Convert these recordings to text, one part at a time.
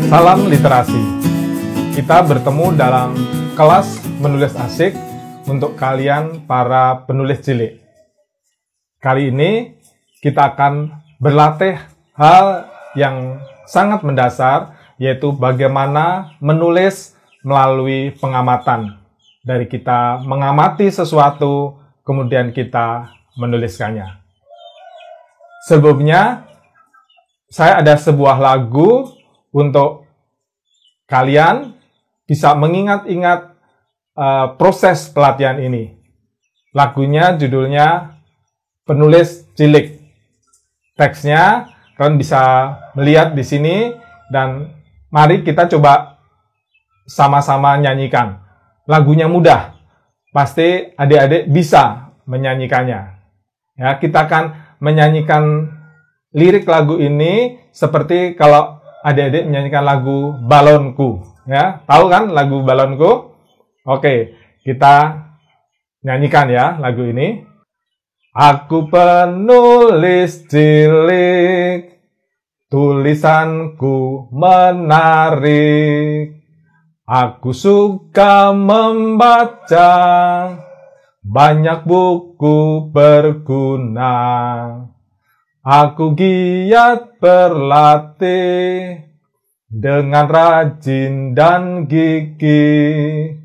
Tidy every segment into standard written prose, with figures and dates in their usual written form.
Salam literasi. Kita bertemu dalam kelas menulis asik untuk kalian para penulis cilik. Kali ini kita akan berlatih hal yang sangat mendasar, yaitu bagaimana menulis melalui pengamatan. Dari kita mengamati sesuatu, kemudian kita menuliskannya. Sebelumnya, saya ada sebuah lagu untuk kalian bisa mengingat-ingat proses pelatihan ini. Lagunya judulnya Penulis Cilik. Teksnya kalian bisa melihat di sini dan mari kita coba sama-sama nyanyikan. Lagunya mudah, pasti adik-adik bisa menyanyikannya. Ya, kita akan menyanyikan lirik lagu ini seperti kalau adik-adik menyanyikan lagu Balonku. Ya, tahu kan lagu Balonku? Oke, kita nyanyikan ya lagu ini. Aku penulis cilik, tulisanku menarik. Aku suka membaca, banyak buku berguna. Aku giat berlatih dengan rajin dan gigih.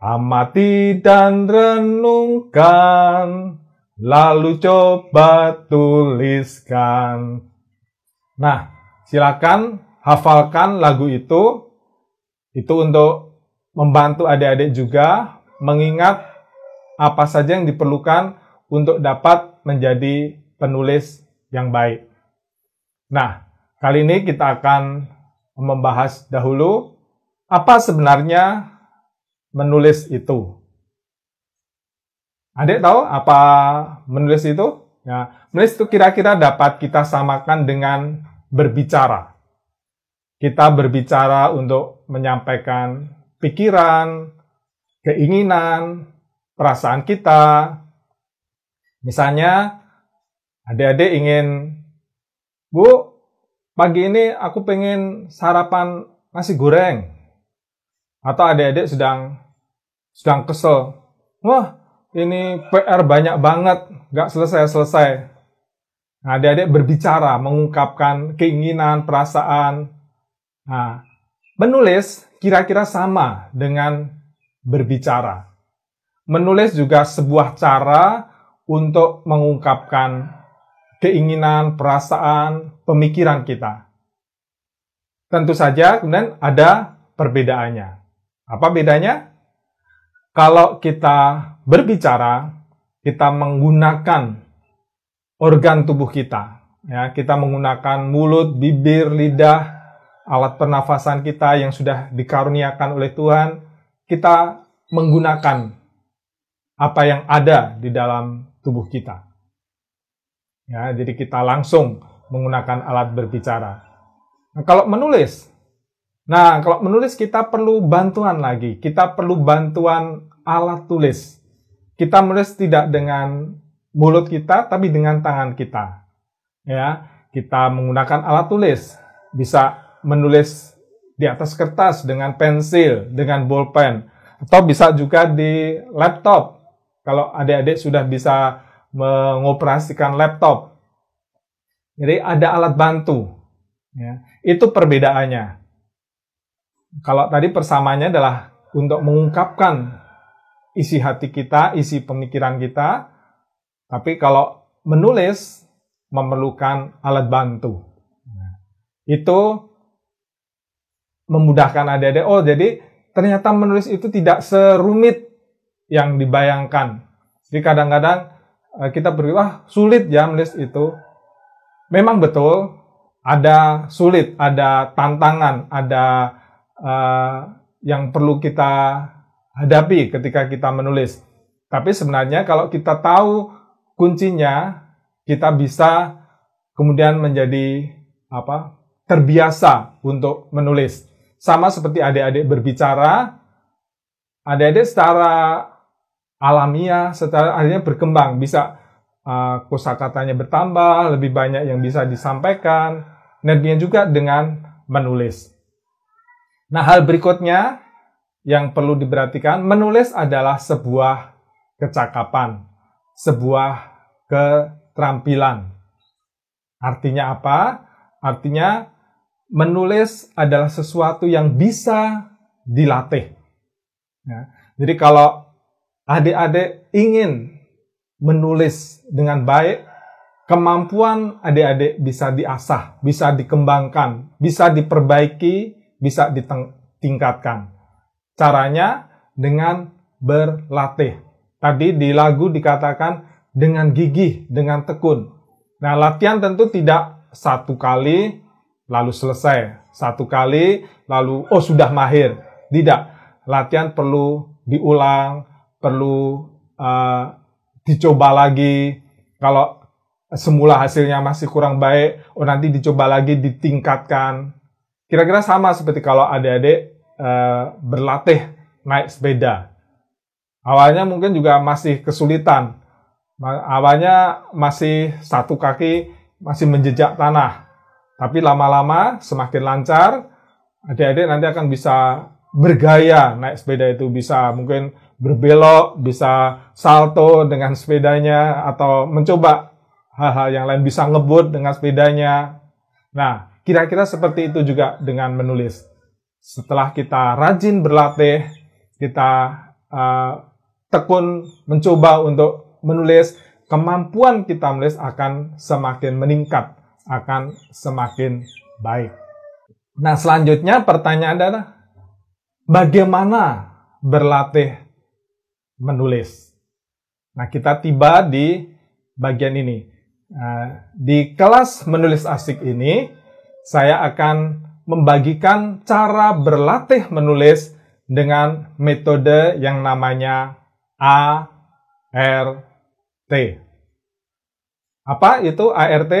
Amati dan renungkan, lalu coba tuliskan. Nah, silakan hafalkan lagu itu. Itu untuk membantu adik-adik juga mengingat apa saja yang diperlukan untuk dapat menjadi penulis yang baik. Nah, kali ini kita akan membahas dahulu apa sebenarnya menulis itu. Adik tahu apa menulis itu? Ya, menulis itu kira-kira dapat kita samakan dengan berbicara. Kita berbicara untuk menyampaikan pikiran, keinginan, perasaan kita. Misalnya, adik-adik ingin, Bu, pagi ini aku pengen sarapan nasi goreng. Atau adik-adik sedang kesel. Wah, ini PR banyak banget, nggak selesai-selesai. Nah, adik-adik berbicara, mengungkapkan keinginan, perasaan. Nah, menulis kira-kira sama dengan berbicara. Menulis juga sebuah cara untuk mengungkapkan keinginan, perasaan, pemikiran kita. Tentu saja kemudian ada perbedaannya. Apa bedanya? Kalau kita berbicara, kita menggunakan organ tubuh kita. Ya, kita menggunakan mulut, bibir, lidah, alat pernafasan kita yang sudah dikaruniakan oleh Tuhan. Kita menggunakan apa yang ada di dalam tubuh kita. Ya, jadi kita langsung menggunakan alat berbicara. Nah, kalau menulis kita perlu bantuan lagi. Kita perlu bantuan alat tulis. Kita menulis tidak dengan mulut kita, tapi dengan tangan kita. Ya, kita menggunakan alat tulis. Bisa menulis di atas kertas dengan pensil, dengan bolpen. Atau bisa juga di laptop. Kalau adik-adik sudah bisa mengoperasikan laptop. Jadi ada alat bantu. Ya, itu perbedaannya. Kalau tadi persamaannya adalah untuk mengungkapkan isi hati kita, isi pemikiran kita. Tapi kalau menulis memerlukan alat bantu. Itu memudahkan adik-adik. Oh, jadi ternyata menulis itu tidak serumit yang dibayangkan. Jadi kadang-kadang kita berpikir, sulit ya menulis itu. Memang betul, ada sulit, ada tantangan, ada yang perlu kita hadapi ketika kita menulis. Tapi sebenarnya kalau kita tahu kuncinya, kita bisa kemudian menjadi terbiasa untuk menulis. Sama seperti adik-adik berbicara, adik-adik secara alamiah, secara akhirnya berkembang, bisa kosakatanya bertambah, lebih banyak yang bisa disampaikan, dan juga dengan menulis. Nah, hal berikutnya yang perlu diperhatikan, menulis adalah sebuah kecakapan, sebuah keterampilan. Artinya apa? Artinya menulis adalah sesuatu yang bisa dilatih. Ya. Jadi kalau adik-adik ingin menulis dengan baik, kemampuan adik-adik bisa diasah, bisa dikembangkan, bisa diperbaiki, bisa ditingkatkan. Caranya dengan berlatih. Tadi di lagu dikatakan dengan gigih, dengan tekun. Nah, latihan tentu tidak satu kali lalu selesai. Satu kali lalu sudah mahir. Tidak. Latihan perlu diulang, perlu dicoba lagi. Kalau semula hasilnya masih kurang baik, nanti dicoba lagi, ditingkatkan. Kira-kira sama seperti kalau adik-adik berlatih naik sepeda. Awalnya mungkin juga masih kesulitan. Awalnya masih satu kaki masih menjejak tanah. Tapi lama-lama semakin lancar, adik-adik nanti akan bisa bergaya naik sepeda itu. Bisa mungkin berbelok, bisa salto dengan sepedanya, atau mencoba hal-hal yang lain, bisa ngebut dengan sepedanya. Nah, kira-kira seperti itu juga dengan menulis. Setelah kita rajin berlatih, kita tekun mencoba untuk menulis, kemampuan kita menulis akan semakin meningkat, akan semakin baik. Nah, selanjutnya pertanyaan adalah, bagaimana berlatih menulis? Nah, kita tiba di bagian ini. Di kelas menulis asik ini, saya akan membagikan cara berlatih menulis dengan metode yang namanya ART. Apa itu ART?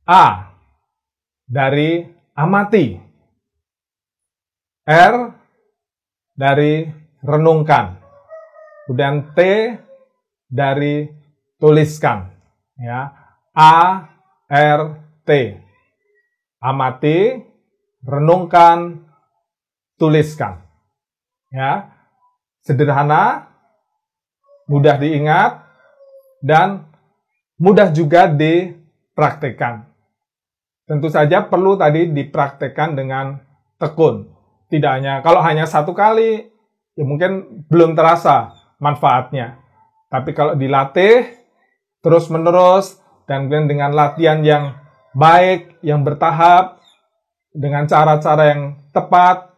A dari amati, R dari renungkan, kemudian T dari tuliskan. Ya, ART. Amati, renungkan, tuliskan. Ya, sederhana, mudah diingat, dan mudah juga dipraktekkan. Tentu saja perlu tadi dipraktekkan dengan tekun. Tidak hanya, kalau hanya satu kali, ya mungkin belum terasa manfaatnya. Tapi kalau dilatih terus-menerus, dan dengan latihan yang baik, yang bertahap, dengan cara-cara yang tepat,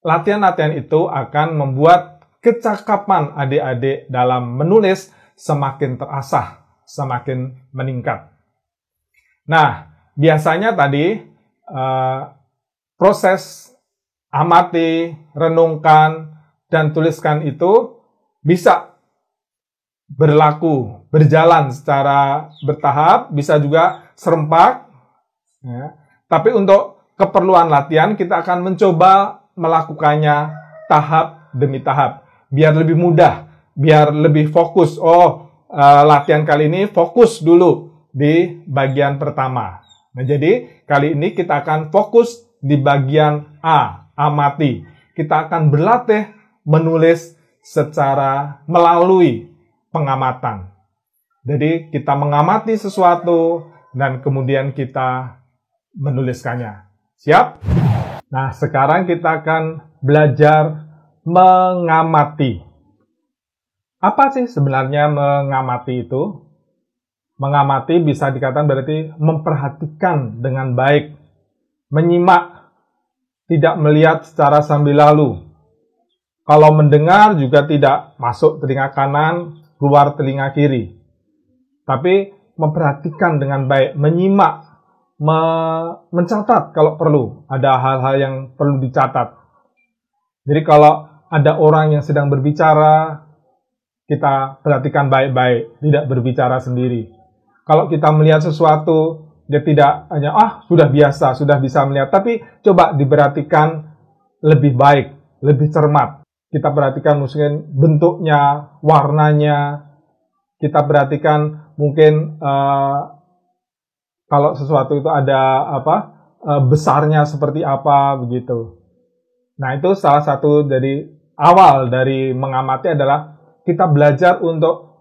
latihan-latihan itu akan membuat kecakapan adik-adik dalam menulis semakin terasah, semakin meningkat. Nah, biasanya tadi proses amati, renungkan, dan tuliskan itu bisa berjalan secara bertahap, bisa juga serempak. Ya. Tapi untuk keperluan latihan, kita akan mencoba melakukannya tahap demi tahap. Biar lebih mudah, biar lebih fokus. Latihan kali ini fokus dulu di bagian pertama. Nah, jadi kali ini kita akan fokus di bagian A, amati. Kita akan berlatih menulis secara melalui pengamatan. Jadi kita mengamati sesuatu dan kemudian kita menuliskannya. Siap? Nah, sekarang kita akan belajar mengamati. Apa sih sebenarnya mengamati itu? Mengamati bisa dikatakan berarti memperhatikan dengan baik, menyimak, tidak melihat secara sambil lalu. Kalau mendengar juga tidak masuk telinga kanan, keluar telinga kiri. Tapi memperhatikan dengan baik, menyimak, mencatat kalau perlu. Ada hal-hal yang perlu dicatat. Jadi kalau ada orang yang sedang berbicara, kita perhatikan baik-baik, tidak berbicara sendiri. Kalau kita melihat sesuatu, dia tidak hanya, sudah biasa, sudah bisa melihat. Tapi coba diperhatikan lebih baik, lebih cermat. Kita perhatikan mungkin bentuknya, warnanya. Kita perhatikan mungkin kalau sesuatu itu ada besarnya seperti apa begitu. Nah, itu salah satu dari awal dari mengamati adalah kita belajar untuk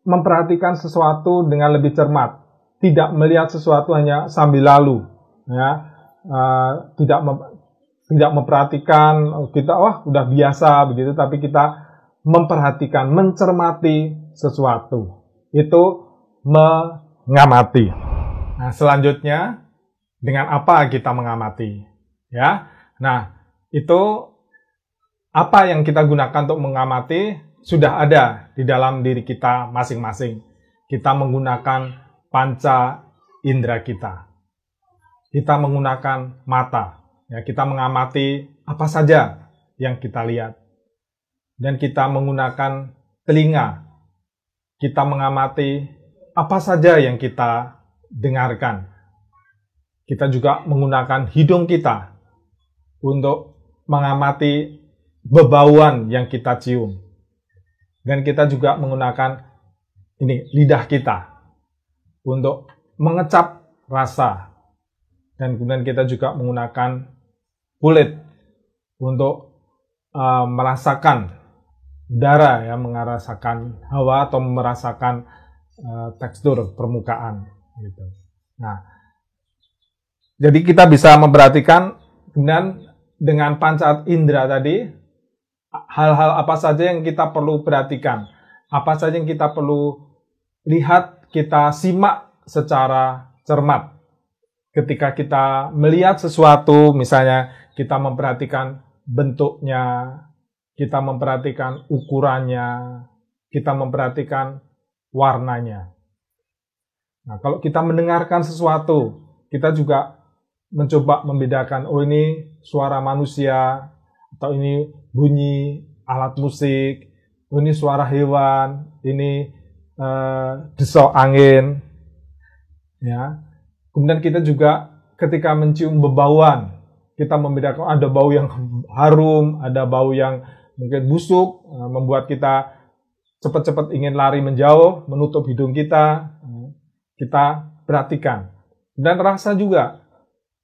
memperhatikan sesuatu dengan lebih cermat, tidak melihat sesuatu hanya sambil lalu, ya, tidak memperhatikan kita udah biasa begitu, tapi kita memperhatikan, mencermati sesuatu. Itu mengamati. Nah, selanjutnya dengan apa kita mengamati? Ya. Nah, itu apa yang kita gunakan untuk mengamati sudah ada di dalam diri kita masing-masing. Kita menggunakan panca indera kita. Kita menggunakan mata. Ya, kita mengamati apa saja yang kita lihat. Dan kita menggunakan telinga. Kita mengamati apa saja yang kita dengarkan. Kita juga menggunakan hidung kita untuk mengamati bebauan yang kita cium. Dan kita juga menggunakan lidah kita untuk mengecap rasa. Dan kemudian kita juga menggunakan kulit untuk merasakan udara, ya, merasakan hawa atau merasakan tekstur permukaan gitu. Nah, jadi kita bisa memperhatikan dengan panca indera tadi hal-hal apa saja yang kita perlu perhatikan, apa saja yang kita perlu lihat, kita simak secara cermat. Ketika kita melihat sesuatu, misalnya kita memperhatikan bentuknya, kita memperhatikan ukurannya, kita memperhatikan warnanya. Nah, kalau kita mendengarkan sesuatu, kita juga mencoba membedakan, ini suara manusia, atau ini bunyi alat musik, ini suara hewan, ini desau angin. Ya. Kemudian kita juga ketika mencium bebauan, kita membedakan ada bau yang harum, ada bau yang mungkin busuk, membuat kita cepat-cepat ingin lari menjauh, menutup hidung kita. Kita perhatikan. Dan rasa juga.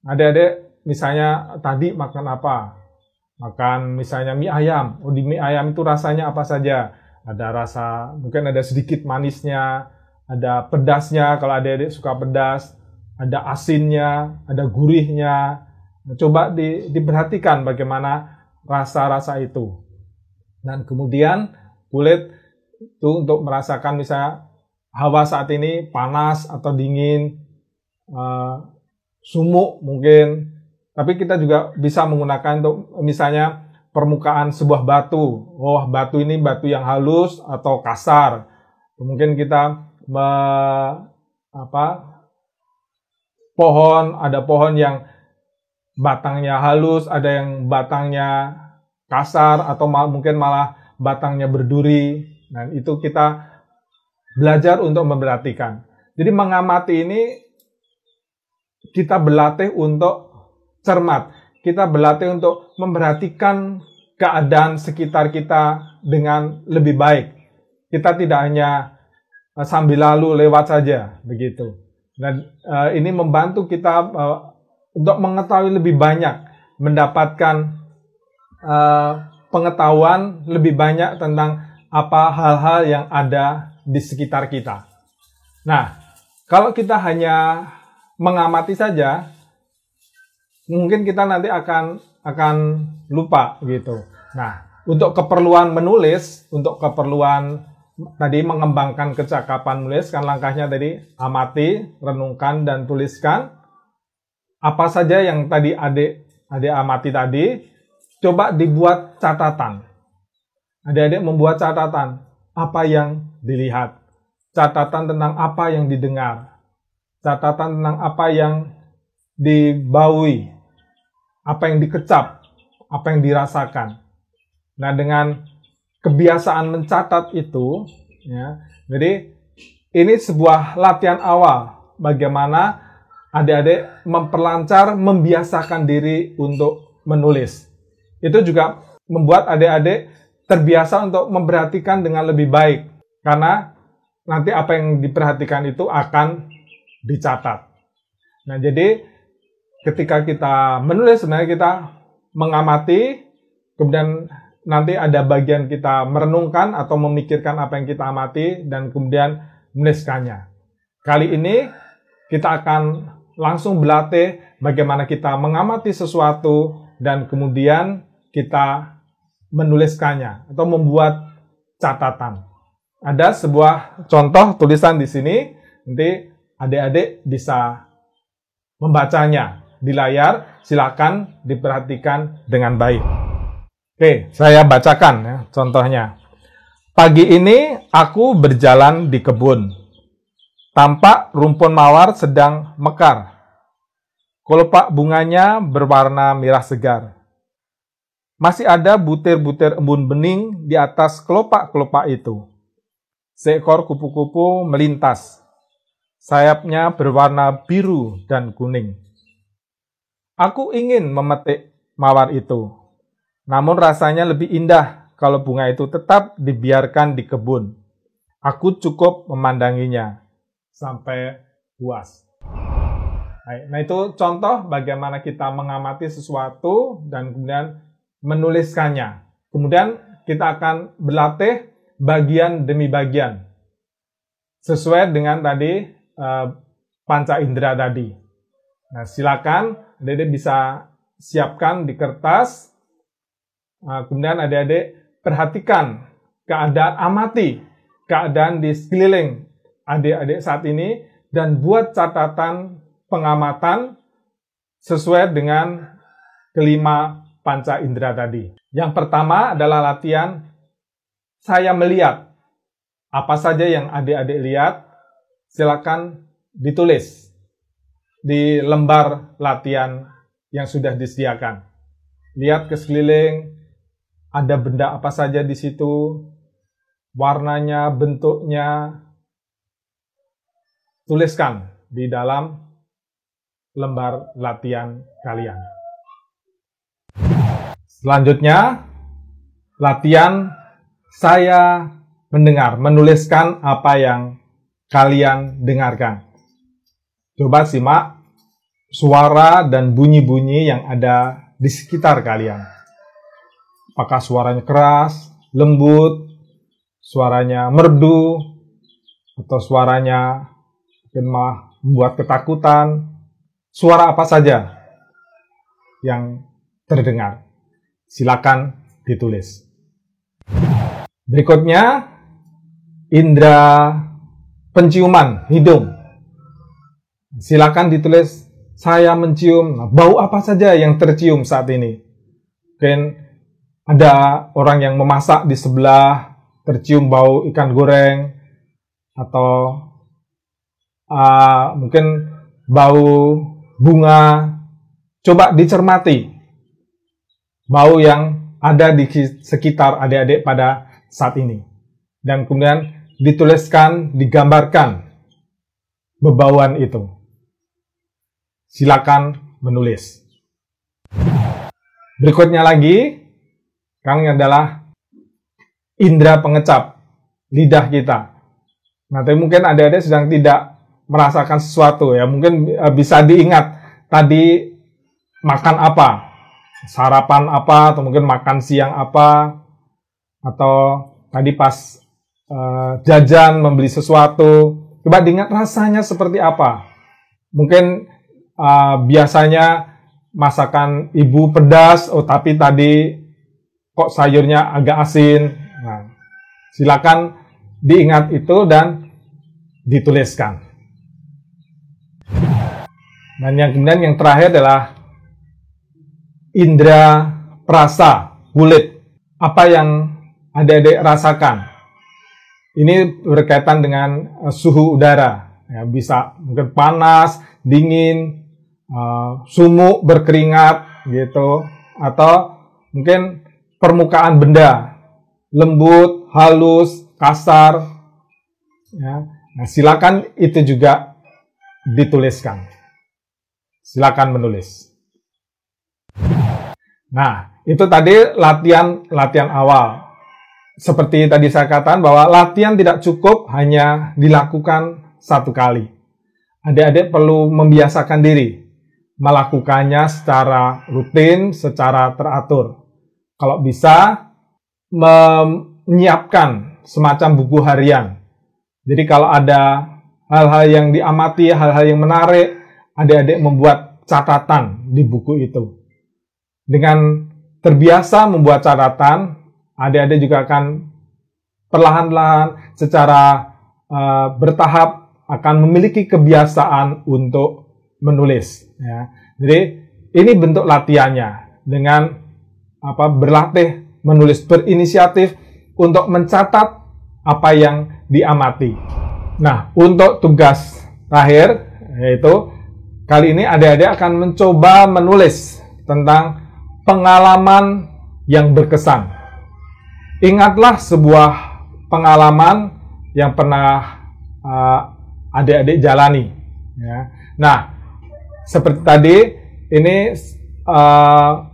Adik-adik misalnya tadi makan apa? Makan misalnya mie ayam. Di mie ayam itu rasanya apa saja? Ada rasa, mungkin ada sedikit manisnya, ada pedasnya kalau adik-adik suka pedas, ada asinnya, ada gurihnya. Coba diperhatikan bagaimana rasa-rasa itu. Dan kemudian kulit itu untuk merasakan misalnya hawa saat ini panas atau dingin, sumuk mungkin. Tapi kita juga bisa menggunakan untuk misalnya permukaan sebuah batu. Batu ini batu yang halus atau kasar. Mungkin kita ada pohon yang batangnya halus, ada yang batangnya kasar, atau mungkin malah batangnya berduri. Dan itu kita belajar untuk memperhatikan. Jadi mengamati ini kita berlatih untuk cermat. Kita berlatih untuk memperhatikan keadaan sekitar kita dengan lebih baik. Kita tidak hanya sambil lalu lewat saja, begitu. Dan ini membantu kita untuk mengetahui lebih banyak, mendapatkan pengetahuan lebih banyak tentang apa hal-hal yang ada di sekitar kita. Nah, kalau kita hanya mengamati saja, mungkin kita nanti akan lupa gitu. Nah, untuk keperluan menulis, untuk keperluan tadi mengembangkan kecakapan menulis, kan langkahnya tadi amati, renungkan, dan tuliskan. Apa saja yang tadi adik amati tadi, coba dibuat catatan. Adik-adik membuat catatan apa yang dilihat, catatan tentang apa yang didengar, catatan tentang apa yang dibaui, apa yang dikecap, apa yang dirasakan. Nah, dengan kebiasaan mencatat itu, ya, jadi ini sebuah latihan awal bagaimana adik-adik memperlancar, membiasakan diri untuk menulis. Itu juga membuat adik-adik terbiasa untuk memperhatikan dengan lebih baik. Karena nanti apa yang diperhatikan itu akan dicatat. Nah, jadi ketika kita menulis sebenarnya kita mengamati, kemudian nanti ada bagian kita merenungkan atau memikirkan apa yang kita amati dan kemudian menuliskannya. Kali ini kita akan langsung berlatih bagaimana kita mengamati sesuatu dan kemudian kita menuliskannya atau membuat catatan. Ada sebuah contoh tulisan di sini, nanti adik-adik bisa membacanya di layar, silakan diperhatikan dengan baik. Oke, saya bacakan ya, contohnya. Pagi ini aku berjalan di kebun. Tampak rumpun mawar sedang mekar. Kelopak bunganya berwarna merah segar. Masih ada butir-butir embun bening di atas kelopak-kelopak itu. Seekor kupu-kupu melintas. Sayapnya berwarna biru dan kuning. Aku ingin memetik mawar itu. Namun rasanya lebih indah kalau bunga itu tetap dibiarkan di kebun. Aku cukup memandanginya sampai puas. Nah, itu contoh bagaimana kita mengamati sesuatu dan kemudian menuliskannya. Kemudian kita akan berlatih bagian demi bagian. Sesuai dengan tadi panca indera tadi. Nah, silakan adik-adik bisa siapkan di kertas. Kemudian adik-adik perhatikan keadaan, amati keadaan di sekeliling adik-adik saat ini dan buat catatan pengamatan sesuai dengan kelima panca indera tadi. Yang pertama adalah latihan saya melihat. Apa saja yang adik-adik lihat, silakan ditulis di lembar latihan yang sudah disediakan. Lihat ke sekeliling, ada benda apa saja di situ, warnanya, bentuknya, tuliskan di dalam lembar latihan kalian. Selanjutnya, latihan saya mendengar, menuliskan apa yang kalian dengarkan. Coba simak suara dan bunyi-bunyi yang ada di sekitar kalian. Apakah suaranya keras, lembut, suaranya merdu, atau suaranya mungkin membuat ketakutan. Suara apa saja yang terdengar? Silakan ditulis. Berikutnya, indera penciuman hidung. Silakan ditulis, saya mencium. Bau apa saja yang tercium saat ini? Mungkin ada orang yang memasak di sebelah, tercium bau ikan goreng, atau mungkin bau bunga. Coba dicermati bau yang ada di sekitar adik-adik pada saat ini. Dan kemudian dituliskan, digambarkan bebauan itu. Silakan menulis. Berikutnya lagi, yang adalah indera pengecap lidah kita. Nanti mungkin adik-adik sedang tidak merasakan sesuatu ya, mungkin bisa diingat tadi makan apa, sarapan apa, atau mungkin makan siang apa, atau tadi pas jajan membeli sesuatu, coba diingat rasanya seperti apa. Mungkin biasanya masakan ibu pedas, tapi tadi kok sayurnya agak asin. Nah, silakan diingat itu dan dituliskan. Dan yang kemudian yang terakhir adalah indera perasa, kulit. Apa yang adik-adik rasakan? Ini berkaitan dengan suhu udara. Ya, bisa mungkin panas, dingin, sumuk, berkeringat, gitu. Atau mungkin permukaan benda, lembut, halus, kasar. Ya. Nah, silakan itu juga dituliskan. Silakan menulis. Nah, itu tadi latihan awal. Seperti tadi saya katakan bahwa latihan tidak cukup hanya dilakukan satu kali. Adik-adik perlu membiasakan diri. melakukannya secara rutin, secara teratur. Kalau bisa, menyiapkan semacam buku harian. Jadi kalau ada hal-hal yang diamati, hal-hal yang menarik, adik-adik membuat catatan di buku itu. Dengan terbiasa membuat catatan, adik-adik juga akan perlahan-lahan secara bertahap akan memiliki kebiasaan untuk menulis. Ya. Jadi ini bentuk latihannya dengan berlatih menulis, berinisiatif untuk mencatat apa yang diamati. Nah, untuk tugas terakhir, yaitu kali ini adik-adik akan mencoba menulis tentang pengalaman yang berkesan. Ingatlah sebuah pengalaman yang pernah adik-adik jalani. Ya. Nah, seperti tadi, ini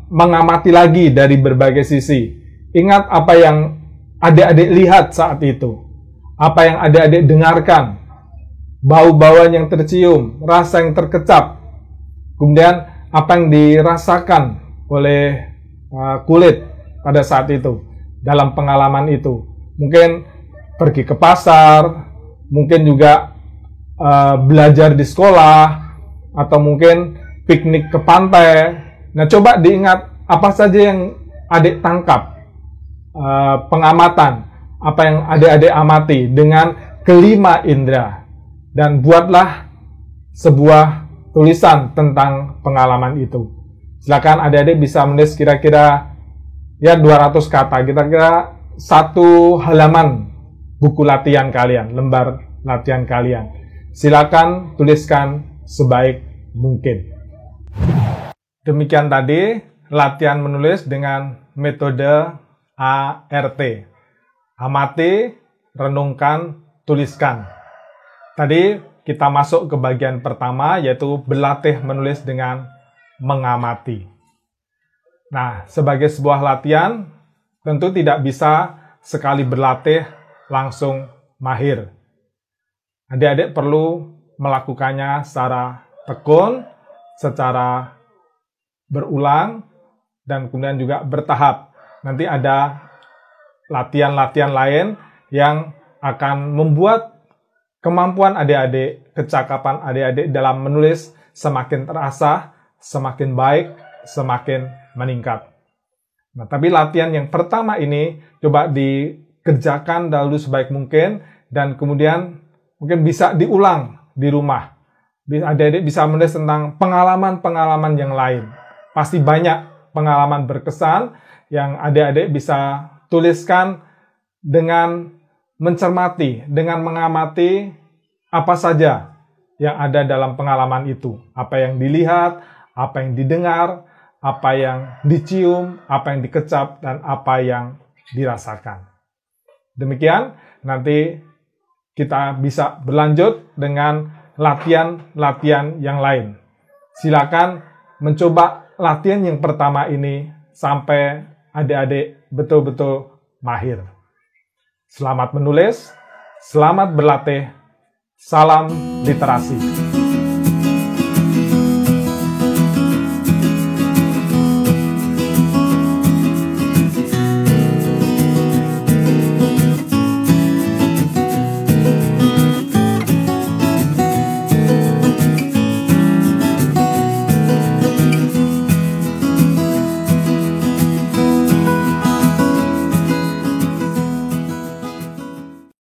mengamati lagi dari berbagai sisi. Ingat apa yang adik-adik lihat saat itu. Apa yang adik-adik dengarkan. Bau-bauan yang tercium, rasa yang terkecap. Kemudian apa yang dirasakan oleh kulit pada saat itu, dalam pengalaman itu. Mungkin pergi ke pasar, mungkin juga belajar di sekolah, atau mungkin piknik ke pantai. Nah, coba diingat apa saja yang adik tangkap, pengamatan, apa yang adik-adik amati dengan kelima indera. Dan buatlah sebuah tulisan tentang pengalaman itu. Silakan adik-adik bisa menulis kira-kira 200 kata, kira-kira 1 halaman buku latihan kalian, lembar latihan kalian. Silakan tuliskan sebaik mungkin. Demikian tadi latihan menulis dengan metode ART. Amati, renungkan, tuliskan. Tadi kita masuk ke bagian pertama, yaitu berlatih menulis dengan mengamati. Nah, sebagai sebuah latihan, tentu tidak bisa sekali berlatih langsung mahir. Adik-adik perlu melakukannya secara tekun, secara berulang, dan kemudian juga bertahap. Nanti ada latihan-latihan lain yang akan membuat kemampuan adik-adik, kecakapan adik-adik dalam menulis semakin terasa, semakin baik, semakin meningkat. Nah, tapi latihan yang pertama ini coba dikerjakan dahulu sebaik mungkin, dan kemudian mungkin bisa diulang di rumah. Adik-adik bisa menulis tentang pengalaman-pengalaman yang lain. Pasti banyak pengalaman berkesan yang adik-adik bisa tuliskan dengan mencermati, dengan mengamati apa saja yang ada dalam pengalaman itu. Apa yang dilihat, apa yang didengar, apa yang dicium, apa yang dikecap, dan apa yang dirasakan. Demikian, nanti kita bisa berlanjut dengan latihan-latihan yang lain. Silakan mencoba latihan yang pertama ini sampai adik-adik betul-betul mahir. Selamat menulis, selamat berlatih, salam literasi.